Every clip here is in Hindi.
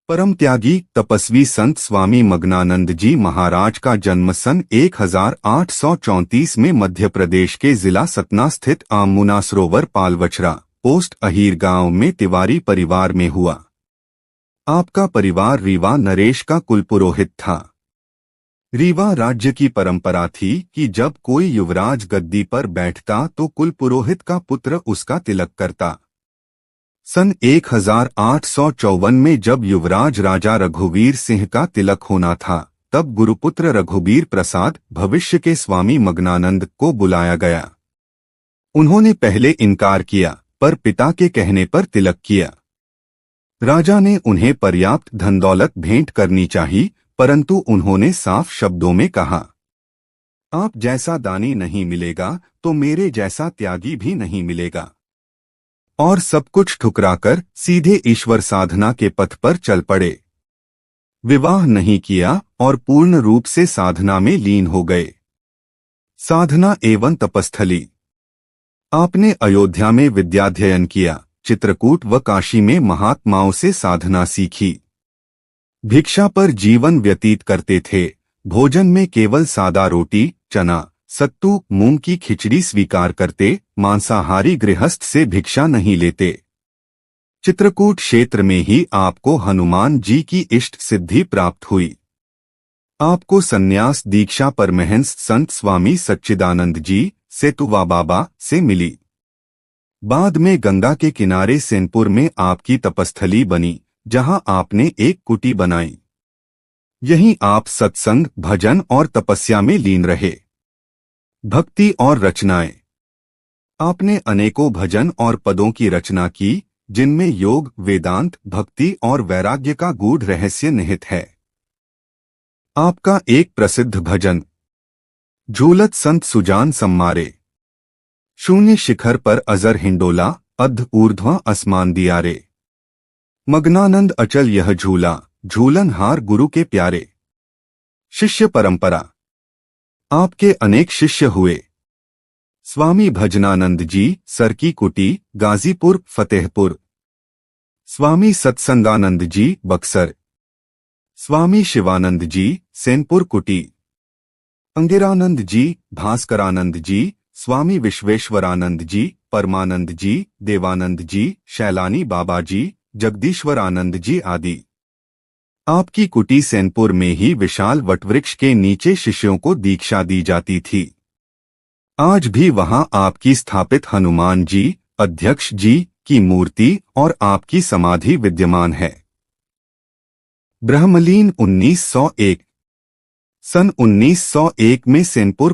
परम त्यागी तपस्वी संत स्वामी मगनानंद जी महाराज का जन्म सन 1834 में मध्य प्रदेश के जिला सतना स्थित आममुना सरोवर पालवचरा पोस्ट अहीर गांव में तिवारी परिवार में हुआ। आपका परिवार रीवा नरेश का कुलपुरोहित था। रीवा राज्य की परंपरा थी कि जब कोई युवराज गद्दी पर बैठता तो कुलपुरोहित का पुत्र उसका तिलक करता। सन 1854 में जब युवराज राजा रघुवीर सिंह का तिलक होना था, तब गुरुपुत्र रघुबीर प्रसाद भविष्य के स्वामी मगनानंद को बुलाया गया। उन्होंने पहले इनकार किया, पर पिता के कहने पर तिलक किया। राजा ने उन्हें पर्याप्त धन दौलत भेंट करनी चाहिए, परंतु उन्होंने साफ शब्दों में कहा, आप जैसा दानी नहीं मिलेगा तो मेरे जैसा त्यागी भी नहीं मिलेगा। और सब कुछ ठुकराकर सीधे ईश्वर साधना के पथ पर चल पड़े। विवाह नहीं किया और पूर्ण रूप से साधना में लीन हो गए। साधना एवं तपस्थली। आपने अयोध्या में विद्याध्ययन किया, चित्रकूट व काशी में महात्माओं से साधना सीखी। भिक्षा पर जीवन व्यतीत करते थे। भोजन में केवल सादा रोटी, चना, सत्तू, मूंग की खिचड़ी स्वीकार करते, मांसाहारी गृहस्थ से भिक्षा नहीं लेते। चित्रकूट क्षेत्र में ही आपको हनुमान जी की इष्ट सिद्धि प्राप्त हुई। आपको संन्यास दीक्षा परमहंस संत स्वामी सच्चिदानंद जी सेतुवा बाबा से मिली। बाद में गंगा के किनारे सेनपुर में आपकी तपस्थली बनी, जहां आपने एक कुटी बनाई। यहीं आप सत्संग, भजन और तपस्या में लीन रहे। भक्ति और रचनाएं। आपने अनेकों भजन और पदों की रचना की, जिनमें योग, वेदांत, भक्ति और वैराग्य का गूढ़ रहस्य निहित है। आपका एक प्रसिद्ध भजन, झूलत संत सुजान सम्मारे, शून्य शिखर पर अजर हिंडोला, अध ऊर्ध्व आसमान दिया रे, मगनानंद अचल यह झूला, झूलनहार गुरु के प्यारे। शिष्य परंपरा। आपके अनेक शिष्य हुए। स्वामी भजनानंद जी सरकी कुटी, गाजीपुर, फतेहपुर। स्वामी सत्संगानंद जी बक्सर। स्वामी शिवानंद जी सेनपुर कुटी। अंगिरानंद जी, भास्करानंद जी, स्वामी विश्वेश्वरानंद जी, परमानंद जी, देवानंद जी, शैलानी बाबा जी, जगदीश्वरानंद जी आदि। आपकी कुटी सेनपुर में ही विशाल वटवृक्ष के नीचे शिष्यों को दीक्षा दी जाती थी। आज भी वहां आपकी स्थापित हनुमान जी, अध्यक्ष जी की मूर्ति और आपकी समाधि विद्यमान है। ब्रह्मलीन 1901। सन 1901 में सेनपुर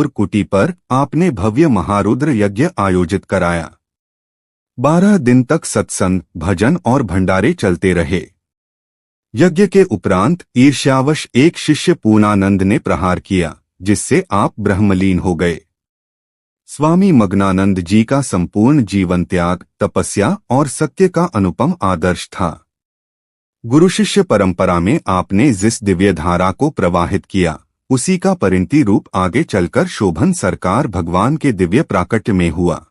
कुटी पर आपने भव्य महारुद्र यज्ञ आयोजित कराया। 12 दिन तक सत्संग, भजन और भंडारे चलते रहे। यज्ञ के उपरांत ईर्ष्यावश एक शिष्य पूर्णानंद ने प्रहार किया, जिससे आप ब्रह्मलीन हो गए। स्वामी मगनानंद जी का संपूर्ण जीवन त्याग, तपस्या और सत्य का अनुपम आदर्श था। गुरु शिष्य परंपरा में आपने जिस दिव्य धारा को प्रवाहित किया, उसी का परिणति रूप आगे चलकर शोभन सरकार भगवान के दिव्य प्राकट्य में हुआ।